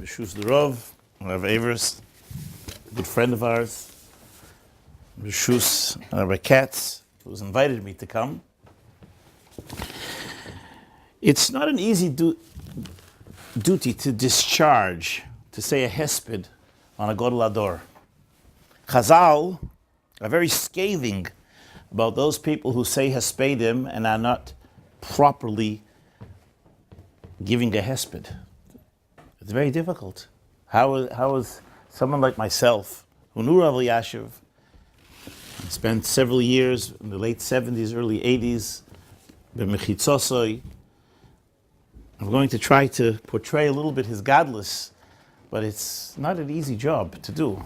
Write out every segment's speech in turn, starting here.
B'Shus the Rav Avers, a good friend of ours, B'Shus Rabbi Katz, who's invited me to come. It's not an easy duty to discharge, to say a Hesped on a Godel Ador. Chazal are very scathing about those people who say Hespedim and are not properly giving a Hesped. It's very difficult. How is someone like myself, who knew Rav Elyashiv, spent several years in the late 70s, early 80s, b'mechitzosoi. I'm going to try to portray a little bit his godless, but it's not an easy job to do.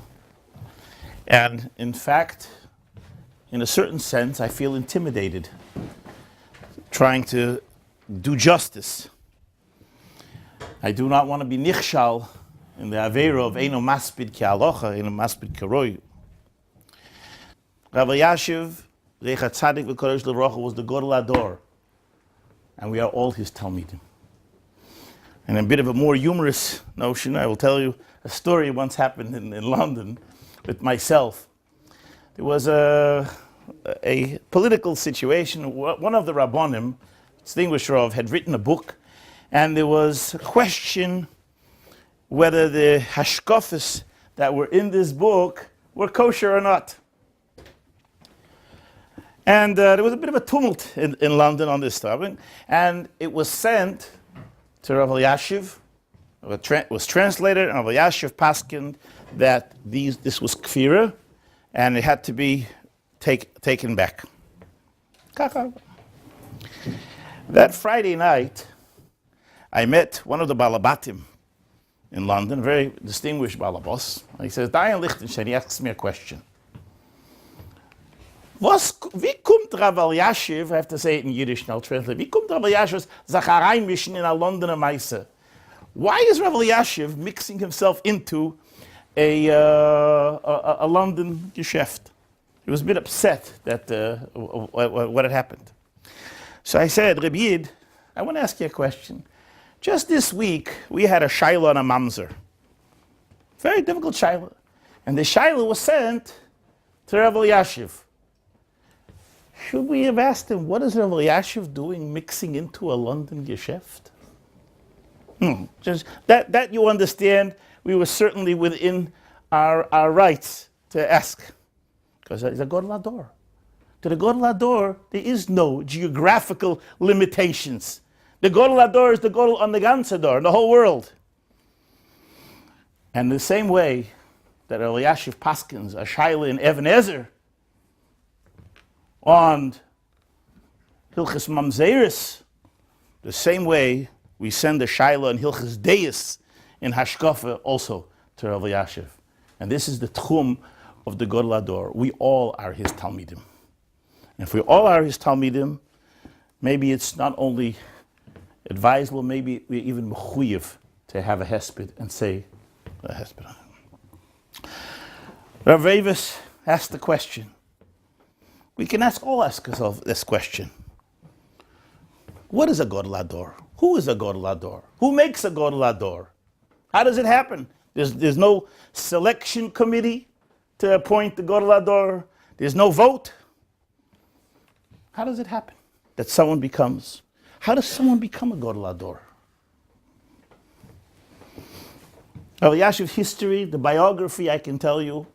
And in fact, in a certain sense, I feel intimidated trying to do justice. I do not want to be nichshal in the avera of eino maspid ki alocha, eino maspid karoi. Rav Elyashiv, Recha Tzadik v'Kodesh L'Rocha, was the Godel Ador, and we are all his Talmidim. And a bit of a more humorous notion, I will tell you a story once happened in London with myself. There was a political situation. One of the Rabbonim, distinguished Rav, had written a book, and there was a question whether the hashkafas that were in this book were kosher or not. And there was a bit of a tumult in London on this topic, and it was sent to Rav Elyashiv. It was translated, and Rav Elyashiv paskined that this was kfira, and it had to be taken back. That Friday night, I met one of the balabatim in London, a very distinguished balabos. He says, Dayan Lichtenstein, he asks me a question. Wie kommt Rav Elyashiv, I have to say it in Yiddish now, translate, wie kommt Rav Elyashiv sich hereinmischen in a Londoner Meise? Why is Rav Elyashiv mixing himself into a London Geschäft? He was a bit upset that what had happened. So I said, Reb Yid, I want to ask you a question. Just this week, we had a shaila on a mamzer. Very difficult shaila. And the shaila was sent to Rav Elyashiv. Should we have asked him, what is Rav Elyashiv doing mixing into a London Geschäft? Just that you understand, we were certainly within our rights to ask. Because it's a Godel Ador. To the Godel Ador, there is no geographical limitations. The Godel Ador is the Godel on the ganze Ador, in the whole world. And the same way that Rav Elyashiv paskins a shaila in Even Ezer on Hilchas Mamzeris, the same way we send a shaila in Hilchas Deis in Hashkafa also to Rav Elyashiv. And this is the tchum of the Godel Ador. We all are his Talmidim. And if we all are his Talmidim, maybe it's not only advisable, maybe we're even mechuyev to have a Hesped and say a Hesped on it. Rav Avers asked the question. We can ask ourselves this question. What is a Godel Ador? Who is a Godel Ador? Who makes a Godel Ador? How does it happen? There's no selection committee to appoint the Godel Ador. There's no vote. How does it happen that someone becomes? How does someone become a Godel Ador? Rav Elyashiv's history, the biography, I can tell you.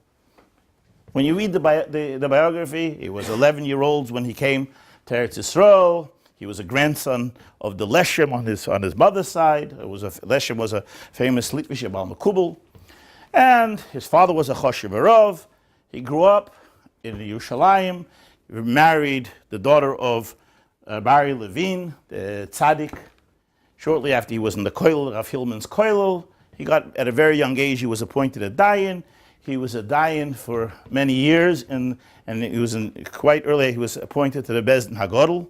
When you read the biography, he was 11-year-old when he came to Eretz Yisrael. He was a grandson of the Leshem on his mother's side. Leshem was a famous Litvish Baal Mekubal. And his father was a Choshev Rav. He grew up in Yerushalayim. He married the daughter of Bari Levine, the tzaddik. Shortly after he was in the koilel, Rav Hillman's koilel, at a very young age, he was appointed a Dayan. He was a Dayan for many years, and he was quite early, he was appointed to the Beis Din HaGodel.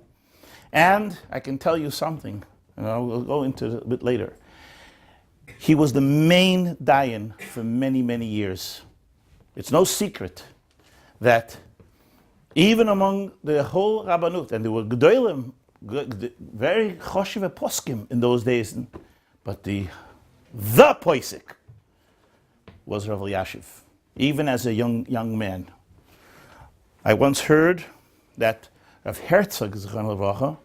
And I can tell you something, and I'll go into it a bit later. He was the main Dayan for many, many years. It's no secret that even among the whole Rabbanut, and there were Gedolim, very Choshev Poskim in those days, but the the poisek, was Rav Elyashiv, even as a young man. I once heard that Rav Herzog, Zichrono Livracha,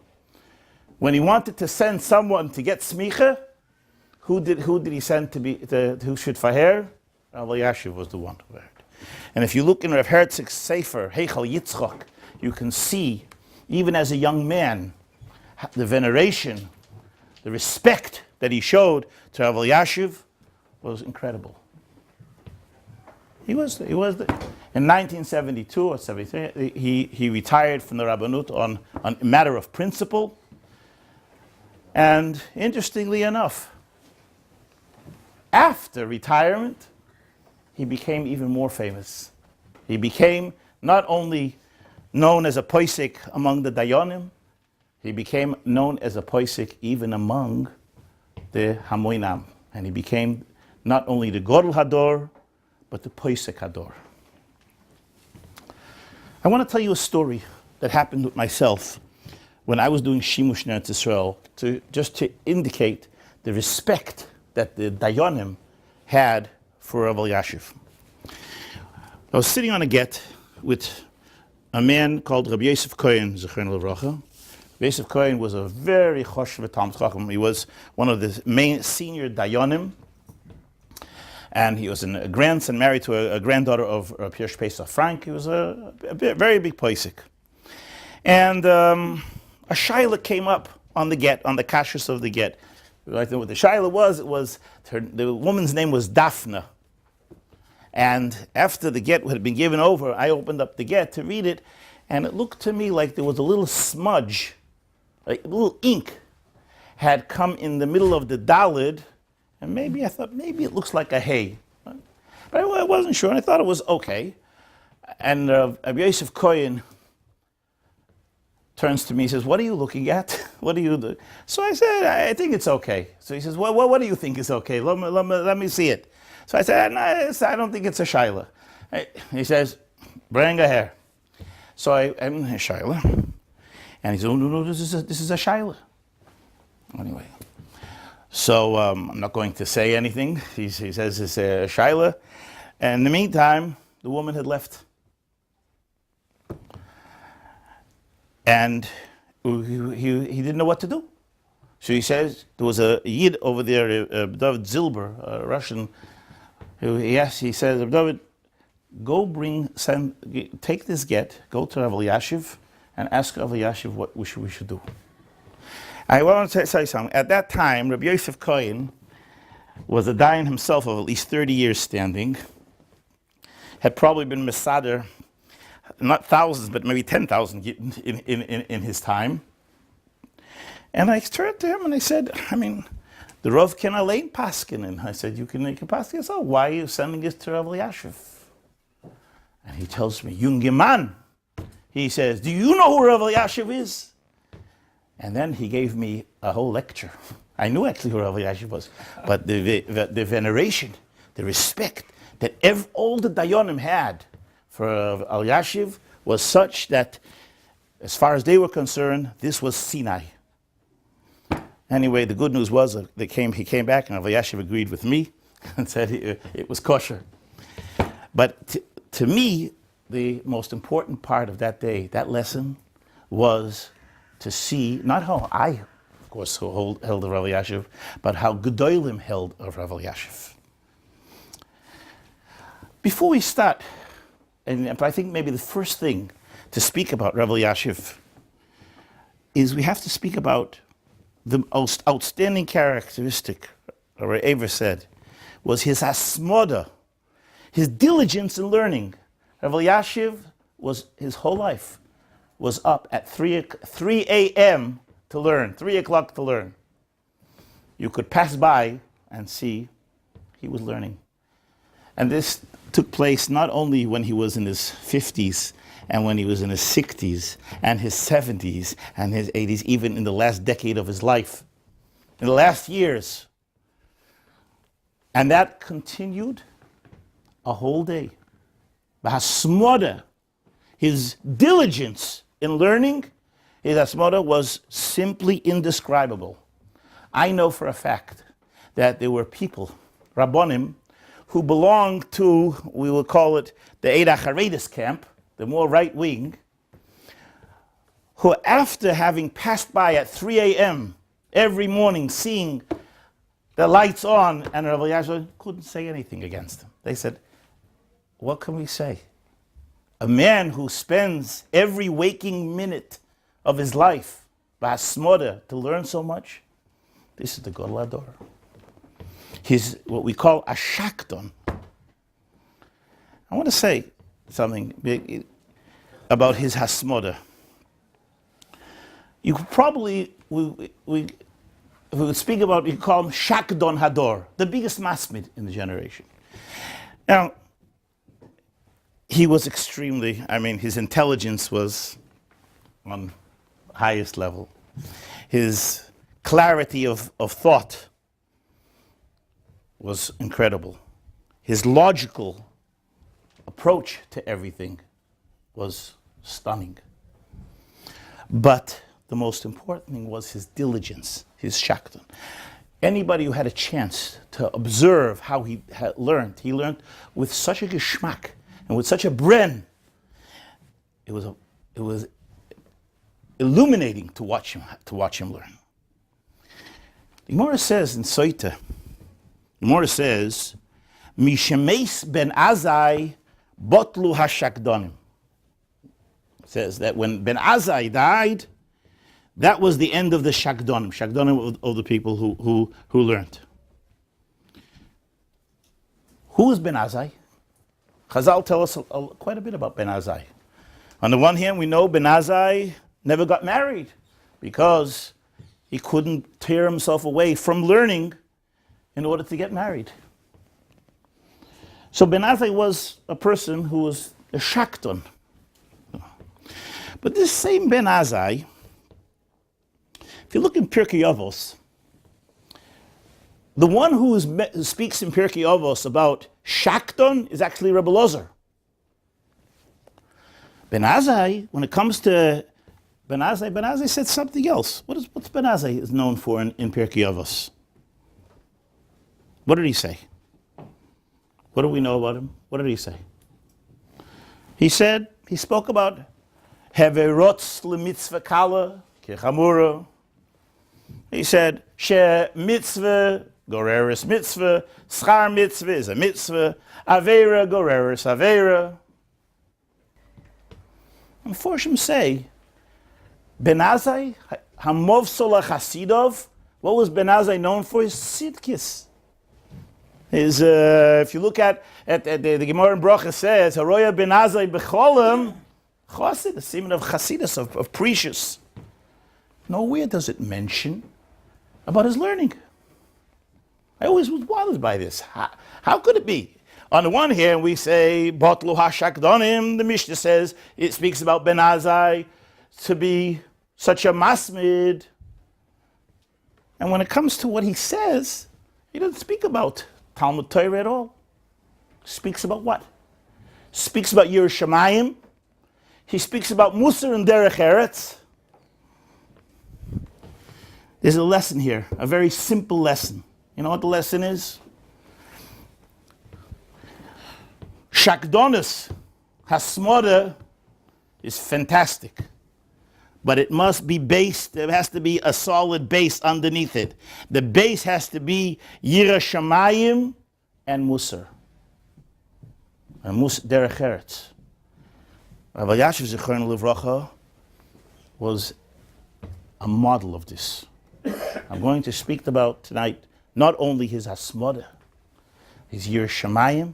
when he wanted to send someone to get smicha, who did he send who should faher? Rav Elyashiv was the one who heard. And if you look in Rav Herzog's Sefer, Heichal Yitzchak, you can see, even as a young man, the veneration, the respect that he showed to Rav Elyashiv was incredible. In 1972 or 73, he retired from the Rabbanut on a matter of principle. And interestingly enough, after retirement, he became even more famous. He became not only known as a poisek among the Dayanim, he became known as a poisek even among the Hamoinam. And he became not only the Godel Hador, but the poisek Hador. I want to tell you a story that happened with myself when I was doing Shimush in Eretz Yisrael, just to indicate the respect that the Dayanim had for Rav Elyashiv. I was sitting on a get with a man called Rabbi Yosef Cohen, Zichrono Livracha. Rabbi Yosef Cohen was a very choshev Talmid Chacham. He was one of the main senior Dayanim, and he was a grandson married to a granddaughter of Pirsh Pesach Frank. He was a very big poisek. And a shaila came up on the get, on the kashrus of the get. What the shaila was the woman's name was Daphne. And after the get had been given over, I opened up the get to read it, and it looked to me like there was a little smudge, like a little ink had come in the middle of the dalid, and I thought maybe it looks like a hay. But I wasn't sure, and I thought it was okay. And Rabbi Yosef Cohen turns to me and says, "What are you looking at? What do you do?" So I said, "I think it's okay." So he says, "Well, what do you think is okay? Let me see it." So I said, "No, I don't think it's a shaila." He says, "Bring a hair." So I'm a shaila. And he says, "Oh, no, this is a shaila." Anyway, so I'm not going to say anything. He says it's a shaila. And in the meantime, the woman had left. And he didn't know what to do. So he says, there was a Yid over there, David Zilber, a Russian, he says, David, take this get, go to Rav Elyashiv, and ask Rav Elyashiv what we should do. I want to say something. At that time, Rabbi Yosef Cohen was a Dayan himself of at least 30 years standing, had probably been Mesader, not thousands, but maybe 10,000 in his time. And I turned to him and I said, the Rav can allein paskin. And I said, you can make a paskin. So why are you sending it to Rav Elyashiv? And he tells me, Jungeman. He says, do you know who Rav Elyashiv is? And then he gave me a whole lecture. I knew actually who Rav Elyashiv was. But the veneration, the respect that all the Dayanim had for Elyashiv was such that, as far as they were concerned, this was Sinai. Anyway, the good news was that he came back and Elyashiv agreed with me and said it was kosher. But to me, the most important part of that day, that lesson, was to see not how I, of course, held of Rav Elyashiv, but how Gedolim held of Rav Elyashiv. Before we start, and I think maybe the first thing to speak about Rav Elyashiv is we have to speak about the most outstanding characteristic, or Ever said, was his asmoda, his diligence in learning. Rav Elyashiv was, his whole life, was up at 3 a.m. to learn, 3 o'clock to learn. You could pass by and see he was learning. And this took place not only when he was in his 50s and when he was in his 60s and his 70s and his 80s, even in the last decade of his life, in the last years. And that continued a whole day. Hasmoda, his diligence in learning, his hasmoda was simply indescribable. I know for a fact that there were people, Rabbonim, who belonged to, we will call it the Eida Haredis camp, the more right wing, who after having passed by at 3 a.m. every morning, seeing the lights on, and Rav Elyashiv couldn't say anything against them. They said, what can we say? A man who spends every waking minute of his life, Ba'asmoda, to learn so much, this is the Gadol Hador. He's what we call a shakton. I want to say something about his hasmoda. You could probably, if we would speak about, you could call him Shakdon Hador, the biggest masmid in the generation. Now, he was extremely, his intelligence was on highest level. His clarity of thought was incredible. His logical approach to everything was stunning. But the most important thing was his diligence, his shakton. Anybody who had a chance to observe how he had learned, he learned with such a geschmack and with such a bren. It was illuminating to watch him learn. The Gemara says in Soita, the Gemara says, Mishemes ben Azai botlu hashakdonim. It says that when Ben Azai died, that was the end of the shakdonim. Shakdonim of the people who learned. Who is Ben Azai? Chazal tell us quite a bit about Ben Azai. On the one hand, we know Ben Azai never got married because he couldn't tear himself away from learning in order to get married. So Ben Azai was a person who was a shakton. But this same Ben Azai, if you look in Pirkei Avos, the one who speaks in Pirkei Avos about shakton is actually Rebbe Lozer. Ben Azai, when it comes to Ben Azai said something else. What's Ben Azai is known for in Pirkei Avos? What did he say? What do we know about him? What did he say? He spoke about Heverotz l'mitzvah kala kechamura. He said, she mitzvah, goreris mitzvah, schar mitzvah is a mitzvah, avera, goreris avera. And Forshim say, Ben Azai, hamov sola chasidov, what was Ben Azai known for? His sidkis. If you look at the Gemara in Bracha says, Haroya Ben Azai b'cholam, chosid, the semen of chasidus, of precious. Nowhere does it mention about his learning. I always was bothered by this. How could it be? On the one hand, we say, Botlu hashakdonim, the Mishnah says, it speaks about Ben Azai to be such a masmid. And when it comes to what he says, he doesn't speak about Talmud Torah at all. Speaks about what? Speaks about Yerushalayim. He speaks about Musar and Derech Eretz. There's a lesson here, a very simple lesson. You know what the lesson is? Shakdonis, Hasmoda, is fantastic. But it must be based, there has to be a solid base underneath it. The base has to be Yira Shamayim and Musar. And Musar Derech Eretz. Rav Elyashiv Zichrono Livracha was a model of this. I'm going to speak about tonight not only his Hasmoda, his Yira Shamayim,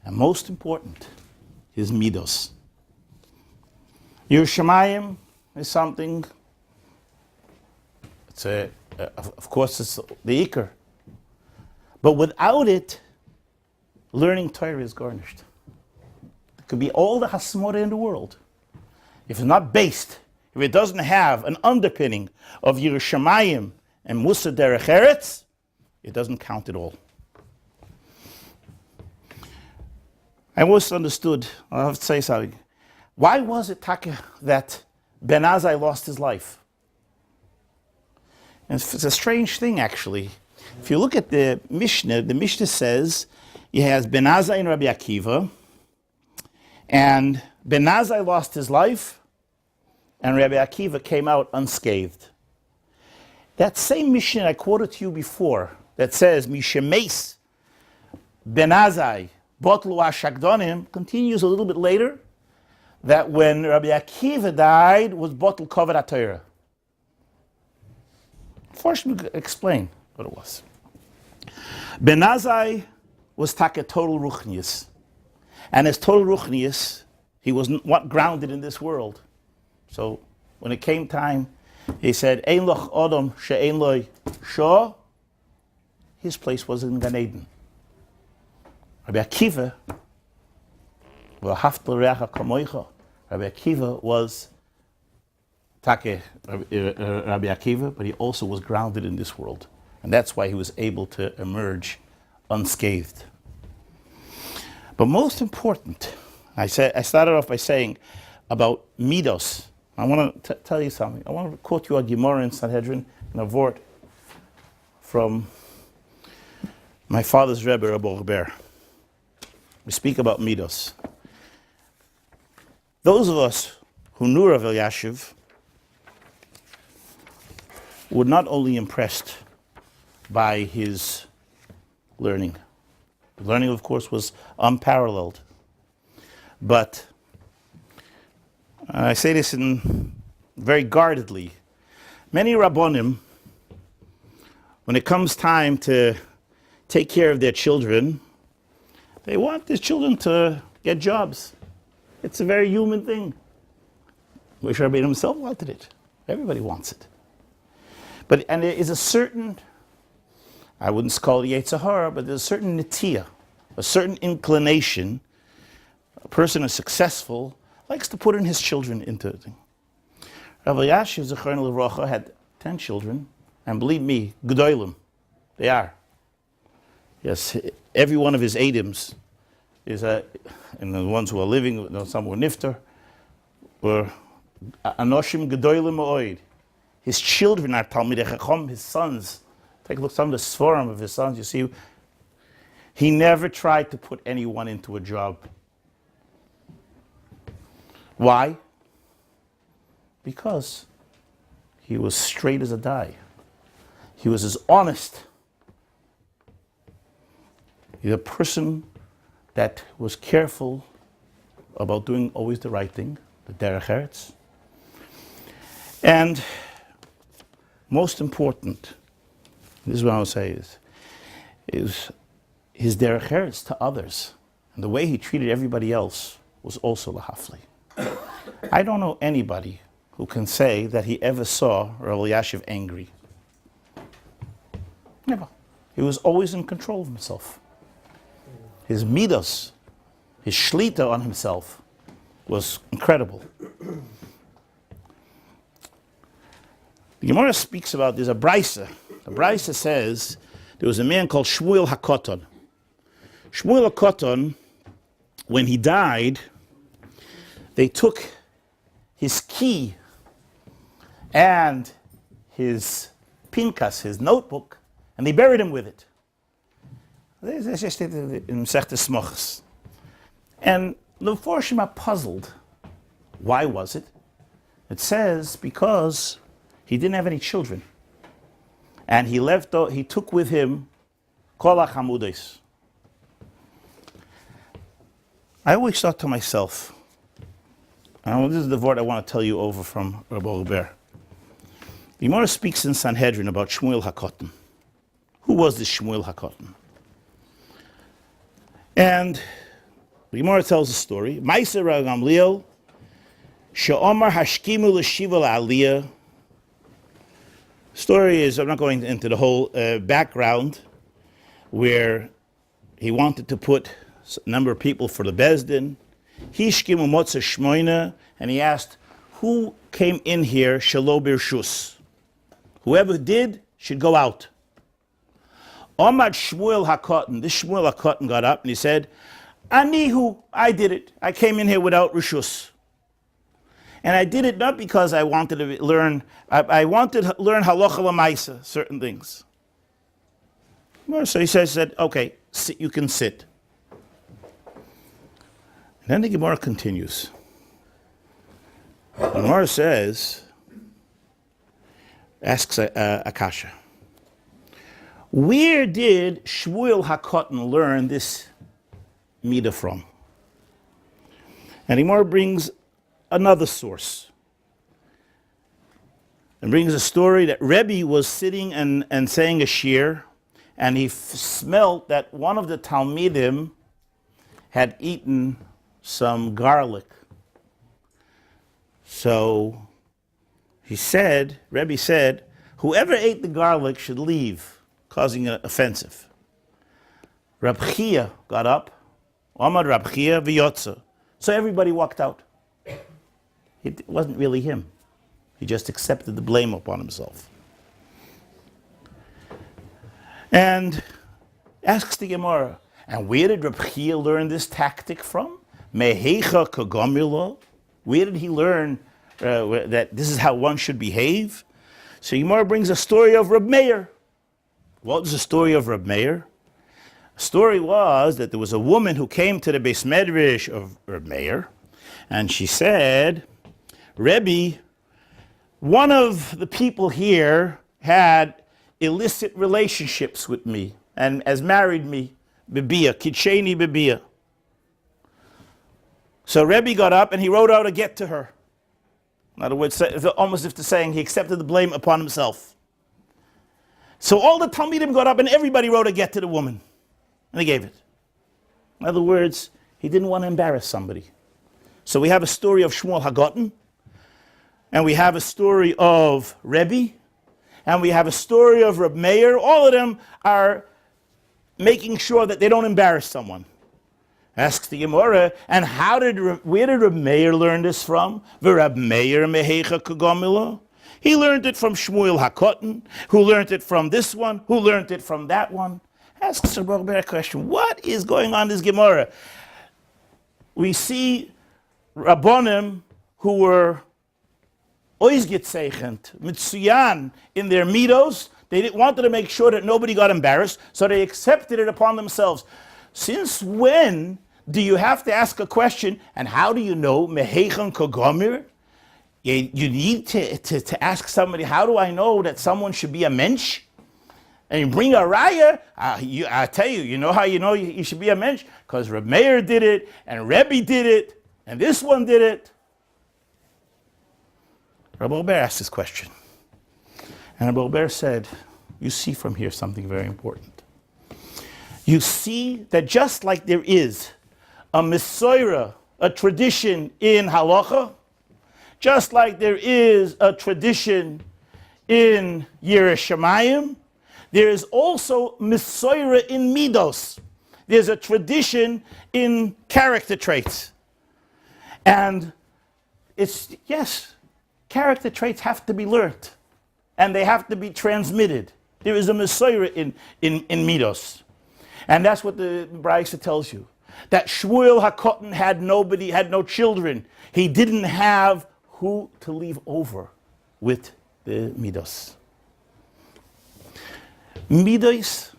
and most important, his Midos. Yira Shamayim is something, of course it's the Iker. But without it, learning Torah is garnished. It could be all the Hasmoda in the world. If it's not based, if it doesn't have an underpinning of Yerushalayim and Musar Derech Eretz, it doesn't count at all. I always understood, I'll have to say something. Why was it, Taka, that Ben Azai lost his life? And it's a strange thing, actually. If you look at the Mishnah says he has Ben Azai and Rabbi Akiva, and Ben Azai lost his life, and Rabbi Akiva came out unscathed. That same Mishnah I quoted to you before, that says Mishemes Ben Azai Botlu Ashakdonim, continues a little bit later, that when Rabbi Akiva died was Botlu Kovet HaTorah. First, we explain what it was. Ben Azai was taka total ruchnius. And as total ruchnius, he was not grounded in this world. So when it came time, he said, Ein loch odom she'ein loy shah. His place was in Gan Eden. Rabbi Akiva, Rabbi Akiva was Take Rabbi Akiva, but he also was grounded in this world. And that's why he was able to emerge unscathed. But most important, I started off by saying about midos. I want to tell you something. I want to quote you a Gemara in Sanhedrin, in a vort from my father's Rebbe, Rabbi Elyashiv. We speak about midos. Those of us who knew Rav Elyashiv were not only impressed by his learning. The learning, of course, was unparalleled. But I say this very guardedly. Many Rabbonim, when it comes time to take care of their children, they want their children to get jobs. It's a very human thing. Moshe Rabbeinu himself wanted it. Everybody wants it. And there is a certain, I wouldn't call it Yetzer Hara, but there's a certain nitiyah, a certain inclination. A person who's successful likes to put in his children into it. Rav Elyashiv Zechron L'Vrocha had 10 children, and believe me, Gedolim, they are. Yes, every one of his Adims is and the ones who are living, some were Nifter, were Anoshim Gedolim Ma'oid. His children are Talmidei Chacham, his sons. Take a look at some of the Sforim of his sons, you see, he never tried to put anyone into a job. Why? Because he was straight as a die. He was as honest. He's a person that was careful about doing always the right thing, the derech eretz. And most important, this is what I will say, is his derech eretz to others. And the way he treated everybody else was also lahafli. I don't know anybody who can say that he ever saw Rav Elyashiv angry. Never. He was always in control of himself. His midos, his shlita on himself was incredible. The Gemara speaks about, there's a brisa. The brisa says there was a man called Shmuel HaKoton. Shmuel HaKoton, when he died, they took his key and his pinkas, his notebook, and they buried him with it. That's just in Masechtas Smochos. And the Mefarshim are puzzled. Why was it? It says because he didn't have any children. And he took with him Kol HaChamudos. I always thought to myself, and this is the word I want to tell you over from Rabbi Elyashiv. The Gemara speaks in Sanhedrin about Shmuel HaKoton. Who was this Shmuel HaKoton? And the Gemara tells a story. Ma'aser Rav Gamliel, she'omar hashkimu l'shiva la'aliyah. Story is, I'm not going into the whole background, where he wanted to put a number of people for the Bezdin. Hishkimu motza shmoina, and he asked, who came in here shelo birshus? Whoever did should go out. Omad Shmuel HaKoton, this Shmuel HaKoton got up and he said, Anihu, I did it. I came in here without rishus. And I did it not because I wanted to learn, I wanted to learn halacha l'maisa, certain things. So he says that, okay, sit, you can sit. And then the Gemara continues. The Gemara says, asks Akasha, where did Shmuel HaKotten learn this midah from? And the Gemara brings another source. And brings a story that Rebbe was sitting and saying a shir, and he smelt that one of the Talmidim had eaten some garlic. So he said, Rebbe said, whoever ate the garlic should leave, causing it offensive. Rab Chia got up, Amar Rab Chia v'yotza. So everybody walked out. It wasn't really him. He just accepted the blame upon himself. And asks the Gemara, and where did Rab Chia learn this tactic from? Mehecha kagomilo. Where did he learn that this is how one should behave? So Gemara brings a story of Rab Meir. What was the story of Rab Meir? The story was that there was a woman who came to the Beis Medrash of Rab Meir, and she said, Rebbe, one of the people here had illicit relationships with me and has married me, Bibia, Kitsheni Bibia. So Rebbe got up and he wrote out a get to her. In other words, almost if to saying he accepted the blame upon himself. So all the Talmidim got up and everybody wrote a get to the woman. And they gave it. In other words, he didn't want to embarrass somebody. So we have a story of Shmuel HaGotten, and we have a story of Rebbe, and we have a story of Rab Meir. All of them are making sure that they don't embarrass someone. Asks the Gemara, and where did Rab Meir learn this from? V'Rab Meir mehecha kagomila. He learned it from Shmuel HaKotten, who learned it from this one, who learned it from that one. Asks Rav Elyashiv a question, what is going on in this Gemara? We see Rabbonim who were oizgitzeichent, mitzuyan in their midos. They wanted to make sure that nobody got embarrassed, so they accepted it upon themselves. Since when do you have to ask a question, and how do you know mehechan kogomir? You need to ask somebody, how do I know that someone should be a mensch? And you bring a raya, I tell you, you know how you know you should be a mensch? Because Reb Meir did it, and Rebbe did it, and this one did it. Rabbi Ober asked this question. And Rabbi Ober said, you see from here something very important. You see that just like there is a mesorah, a tradition in halacha, just like there is a tradition in Yiras Shamayim, there is also mesorah in midos. There's a tradition in character traits. And it's, yes, character traits have to be learned. And they have to be transmitted. There is a mesorah in midos. And that's what the Braisa tells you. That Shmuel HaKotten had no children. He didn't have who to leave over with the midos. Midos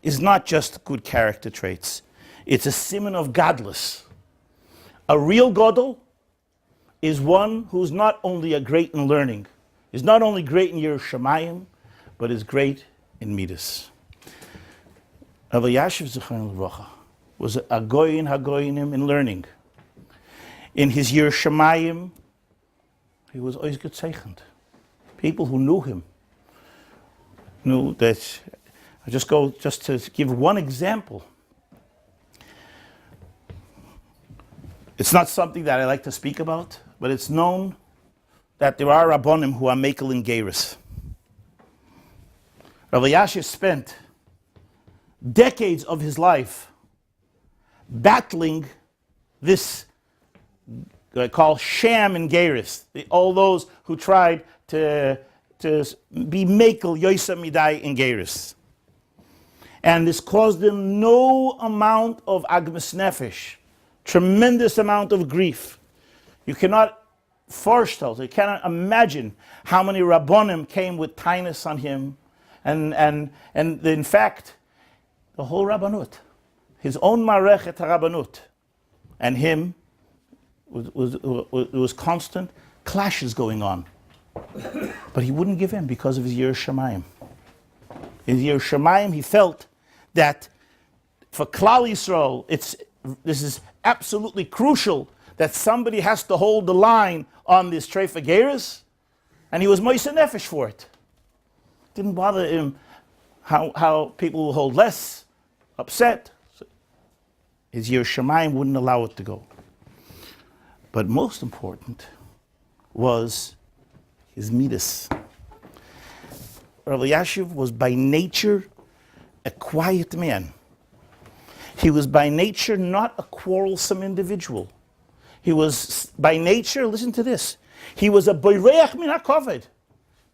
is not just good character traits. It's a siman of godless. A real gadol is one who's not only a great in learning, is not only great in Yiras Shamayim, but is great in midos. Rav Elyashiv Zichron L'Vracha was a goyin hagoyinim in learning. In his Yiras Shamayim, he was always getzeichend. People who knew him knew that. Just to give one example. It's not something that I like to speak about, but it's known that there are Rabbonim who are mekel in Geiris. Rav Elyashiv spent decades of his life battling this I call sham in Geiris. All those who tried to be mekel yoisa midai in Geiris. And this caused them no amount of agmas nefesh, tremendous amount of grief. You cannot forestell, you cannot imagine how many Rabbonim came with tinus on him, and in fact, the whole Rabbanut, his own Marechet HaRabbanut, and him, was constant clashes going on. But he wouldn't give in because of his Yer Shamayim. In Yer Shamayim, he felt that for Klal Yisrael, this is absolutely crucial that somebody has to hold the line on this Treifa Geras, and he was Moise Nefesh for it. Didn't bother him how people will hold less, upset. His Yer Shamayim wouldn't allow it to go. But most important was his midas. Rav Elyashiv was by nature a quiet man. He was by nature not a quarrelsome individual. He was by nature, listen to this, he was a boireach min hakoved.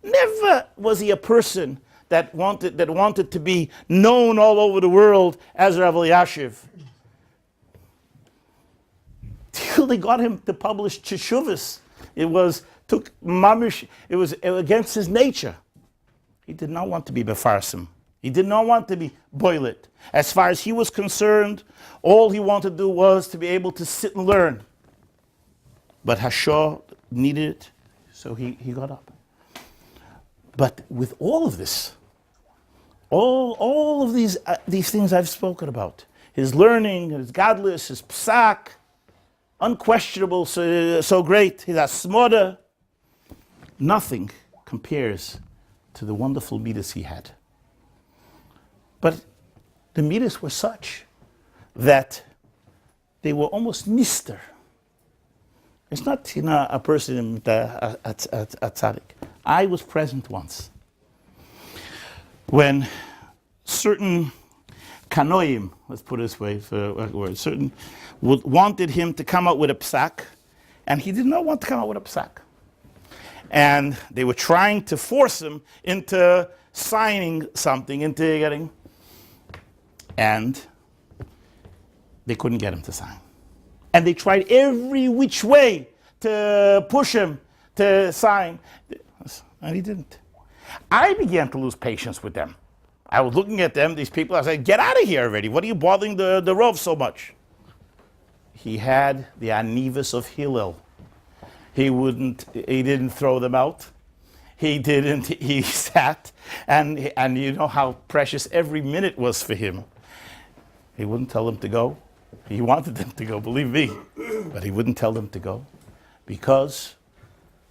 Never was he a person that wanted to be known all over the world as Rav Elyashiv. Till they got him to publish Teshuvos, it was against his nature. He did not want to be befarsim. He did not want to be boilet. As far as he was concerned, all he wanted to do was to be able to sit and learn. But Hashah needed it, so he got up. But with all of this, all of these things I've spoken about, his learning, his godless, his psak, unquestionable, so great, his asmoda, nothing compares to the wonderful midas he had. But the midas were such that they were almost nister. It's not a person a tzaddik. I was present once when certain kanoim, let's put it this way, certain wanted him to come out with a psak, and he did not want to come out with a psak. And they were trying to force him into signing something, into getting, and they couldn't get him to sign. And they tried every which way to push him to sign, and he didn't. I began to lose patience with them. I was looking at them, these people, I said, get out of here already. What are you bothering the Rav so much? He had the anivus of Hillel. He didn't throw them out. He sat, and you know how precious every minute was for him. He wouldn't tell them to go. He wanted them to go, believe me. But he wouldn't tell them to go because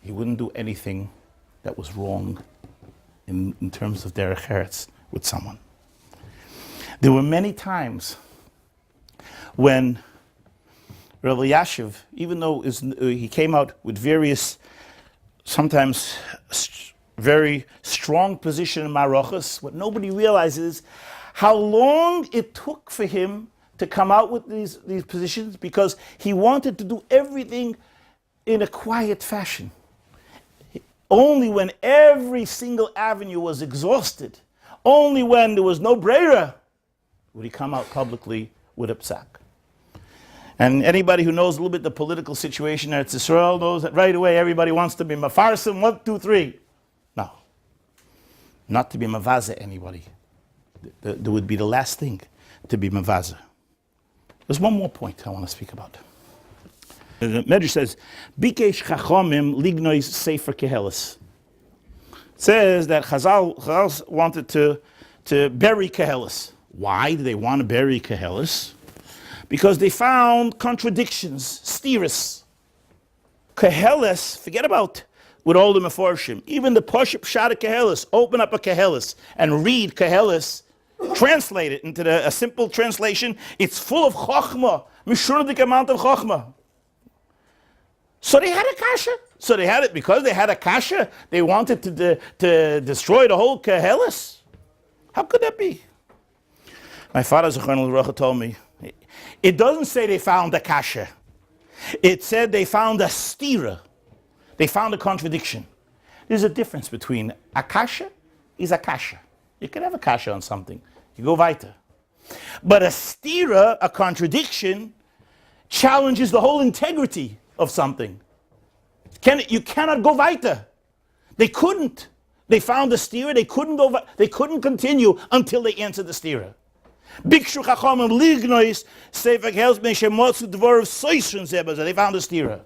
he wouldn't do anything that was wrong in terms of derech eretz with someone. There were many times when Rav Elyashiv, even though he came out with various, sometimes very strong position in Marochas, what nobody realizes how long it took for him to come out with these positions, because he wanted to do everything in a quiet fashion. Only when every single avenue was exhausted, only when there was no breira, would he come out publicly with a psak. And anybody who knows a little bit the political situation at Israel knows that right away everybody wants to be mafarsim, 1, 2, 3. No, not to be mavaza anybody. That would be the last thing to be mavaza. There's one more point I want to speak about. The Medrash says, Bikesh chachomim lignois sefer kehelis. It says that Chazal wanted to bury kehelis. Why do they want to bury kehelis? Because they found contradictions, stiris. Kehelis, forget about with all the meforshim. Even the Poshup Shad Kehelis, open up a Kehelis and read Kehelis, translate it into a simple translation. It's full of chokhmah, mishurdik amount of chokhmah. So they had a kasha. So they had it because they had a kasha. They wanted to destroy the whole Kehelis. How could that be? My father Zechron L'Rocha told me, it doesn't say they found a kasha. It said they found a stira. They found a contradiction. There's a difference between a kasha is a kasha. You can have a kasha on something. You go weiter. But a stira, a contradiction, challenges the whole integrity of something. You cannot go weiter. They couldn't. They found the stira. They couldn't continue until they answered the stira. Bikshu chachamim lignois seifek helps me shemotzu dvor of soishin zebaz. They found the stira.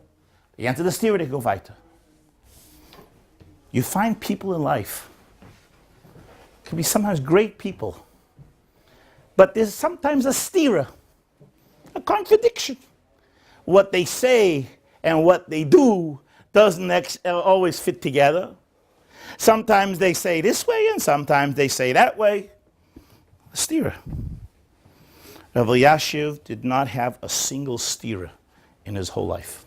They answered the stira. They go weiter. You find people in life can be sometimes great people, but there's sometimes a stira, a contradiction. What they say and what they do doesn't always fit together. Sometimes they say this way and sometimes they say that way. Stira. Rav Elyashiv did not have a single stira in his whole life.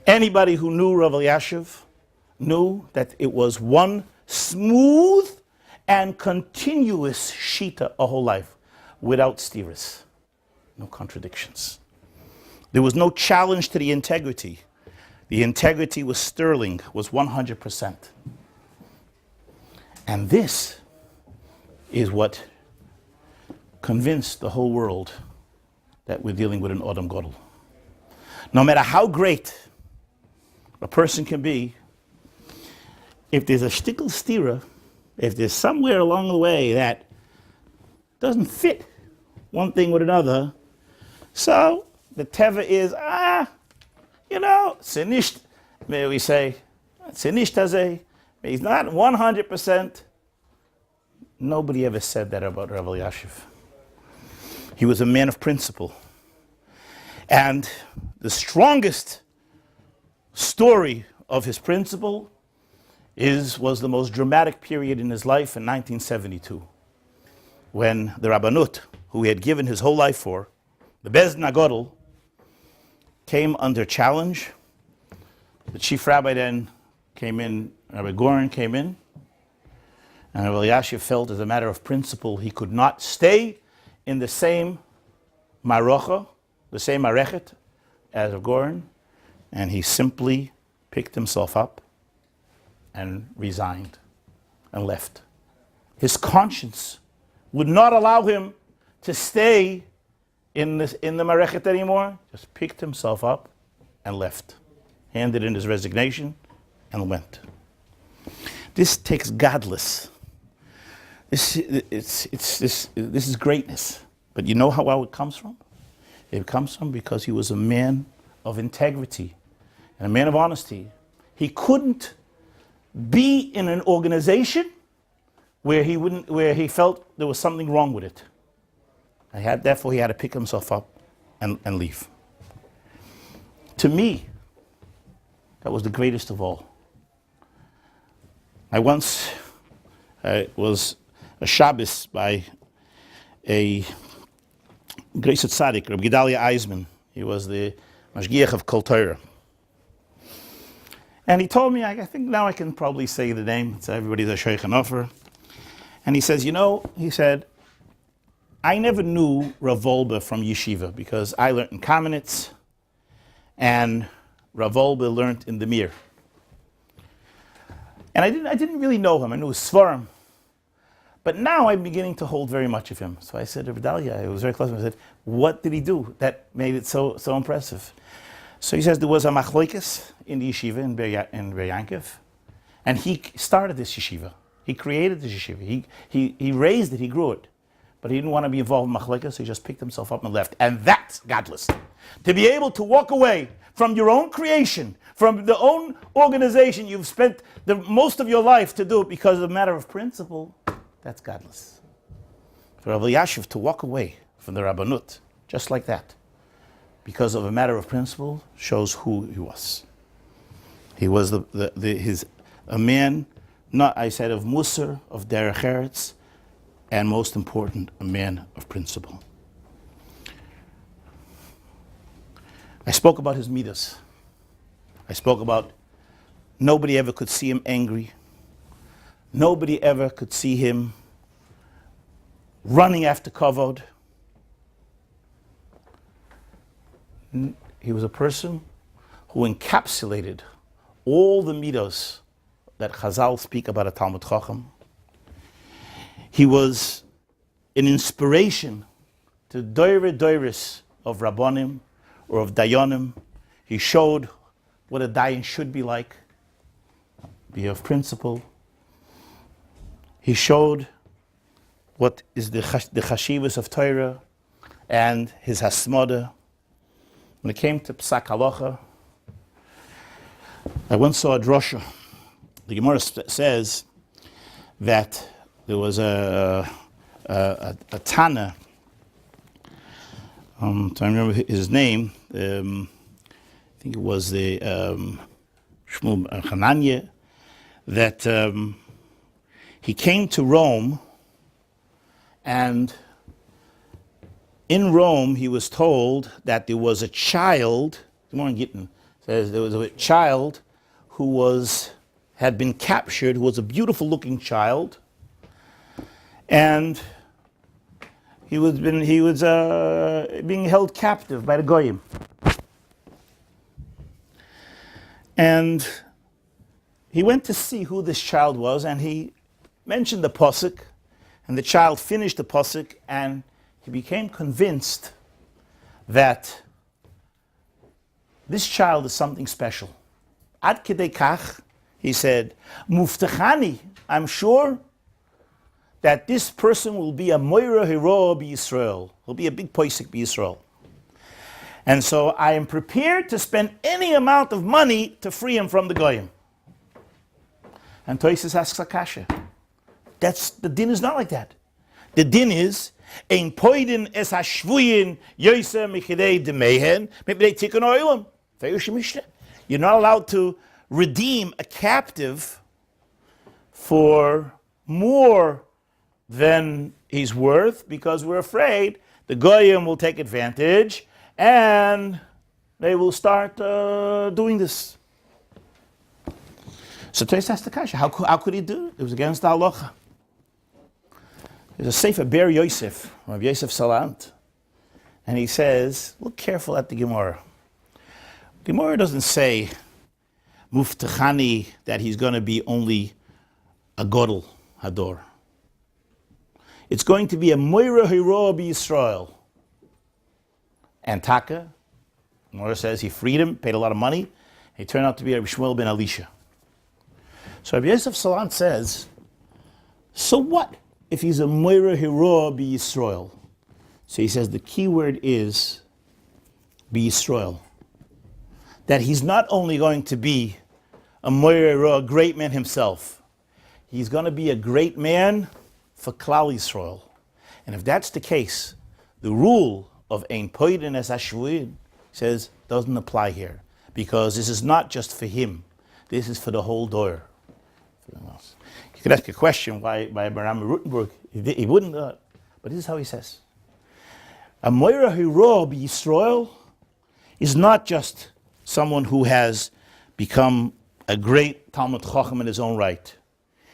Anybody who knew Rav Elyashiv knew that it was one smooth and continuous shita a whole life, without stiras, no contradictions. There was no challenge to the integrity. The integrity was sterling, was 100%. And this is what convinced the whole world that we're dealing with an Adam Gadol. No matter how great a person can be, if there's a shtickle stira, if there's somewhere along the way that doesn't fit one thing with another, so the teva is, sinisht, may we say, sinisht hazeh, he's not 100%. Nobody ever said that about Rav Elyashiv. He was a man of principle. And the strongest story of his principle was the most dramatic period in his life in 1972, when the Rabbanut, who he had given his whole life for, the Beis Din HaGadol, came under challenge. The chief rabbi then came in, Rabbi Goren came in, and Rav Elyashiv felt as a matter of principle he could not stay in the same marocha, the same marechet as Rav Goren, and he simply picked himself up and resigned and left. His conscience would not allow him to stay in the marechet anymore. Just picked himself up and left, handed in his resignation and went. This takes godless. This is greatness. But you know how it comes from? It comes from because he was a man of integrity and a man of honesty. He couldn't be in an organization where he felt there was something wrong with it. Therefore, he had to pick himself up and leave. To me, that was the greatest of all. I once was a Shabbos by a great tzaddik, Reb Gedalia Eisman. He was the mashgiach of Kol Torah. And he told me, I think now I can probably say the name, so everybody's a sheikh and offer. And he says, he said, I never knew Rav Wolbe from yeshiva because I learned in Kamenetz and Rav Wolbe learned in the Mir. And I didn't really know him. I knew his Svarim. But now I'm beginning to hold very much of him. So I said to Vidalia, I was very close to him, I said, what did he do that made it so impressive? So he says there was a machloikis in the yeshiva in Ber Yankov, and he started this yeshiva. He created this yeshiva. He raised it, he grew it. But he didn't want to be involved in machloikis, so he just picked himself up and left. And that's godless. To be able to walk away from your own creation, from the own organization you've spent the most of your life to do it because of a matter of principle, that's godless. For Rav Elyashiv to walk away from the Rabbanut, just like that, because of a matter of principle, shows who he was. He was a man, not I said of Musar, of Derech Eretz, and most important, a man of principle. I spoke about his midas. I spoke about nobody ever could see him angry. Nobody ever could see him running after kavod. He was a person who encapsulated all the midos that Chazal speak about a Talmud Chacham. He was an inspiration to doiris of Rabbanim or of Dayanim. He showed what a Dayan should be like, be of principle, He showed what is the chashivas of Torah and his hasmoda. When it came to Psak Halacha, I once saw a drosha. The Gemara says that there was a Tana, I remember his name, I think it was the Shmuel Hananya, that he came to Rome, and in Rome he was told that there was a child, says there was a child who had been captured, who was a beautiful looking child, and he was being held captive by the Goyim. And he went to see who this child was, and he mentioned the pasuk, and the child finished the pasuk, and he became convinced that this child is something special. Ad kedei kach, he said, Muftachani, I'm sure that this person will be a moira hero b'Yisrael. He'll be a big poisik b'Yisrael. And so I am prepared to spend any amount of money to free him from the goyim. And Tosis asks Akasha. The din is not like that. The din is ein poidin es hashvuyin yoyse michidei demehen mipnei tikkun oilam. You're not allowed to redeem a captive for more than he's worth, because we're afraid the goyim will take advantage and they will start doing this. So Tosis asked the kasha, how could he do it? It was against the halacha. There's a Sefer Ber Yosef, Rav Yosef Salant, and he says, look careful at the Gemara. Gemara doesn't say Muftachani, that he's going to be only a Godel Hador. It's going to be a Moira Hiro b'Yisrael. And Taka, Gemara says he freed him, paid a lot of money. He turned out to be a Shmuel ben Elisha. So Rav Yosef Salant says, so what if he's a Moira Hiro b'Yisrael? So he says the key word is b'Yisrael. That he's not only going to be a Moira Hiro, a great man himself, he's going to be a great man for Klal Yisrael. And if that's the case, the rule of Ein Poidin Es Hashvuin says doesn't apply here, because this is not just for him. This is for the whole door. You could ask a question why Baram Rutenberg he wouldn't, but this is how he says: a Moira Hiro b'Yisrael is not just someone who has become a great Talmud Chacham in his own right.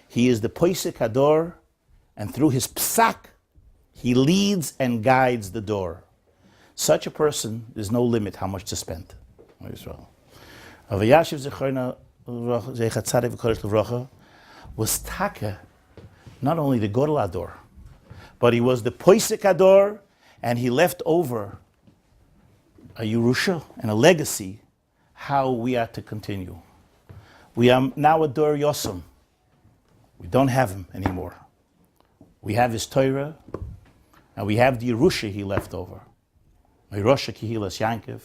He is the Poisek Hador, and through his psak, he leads and guides the door. Such a person, there's no limit how much to spend. Rav Elyashiv was taka, not only the Godel Hador, but he was the Poisek Hador, and he left over a Yerusha and a legacy how we are to continue. We are now a Dor Yosem. We don't have him anymore. We have his Torah, and we have the Yerusha he left over. Meirosha Kihilas Yankiv.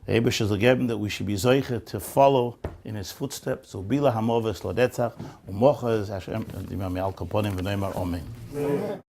The Eibush is given that we should be zoiche to follow in his footsteps. Ubila Hamoves Lodetzach, Umochas Hashem, Dimam Al Kaponim, V'noimar Omen.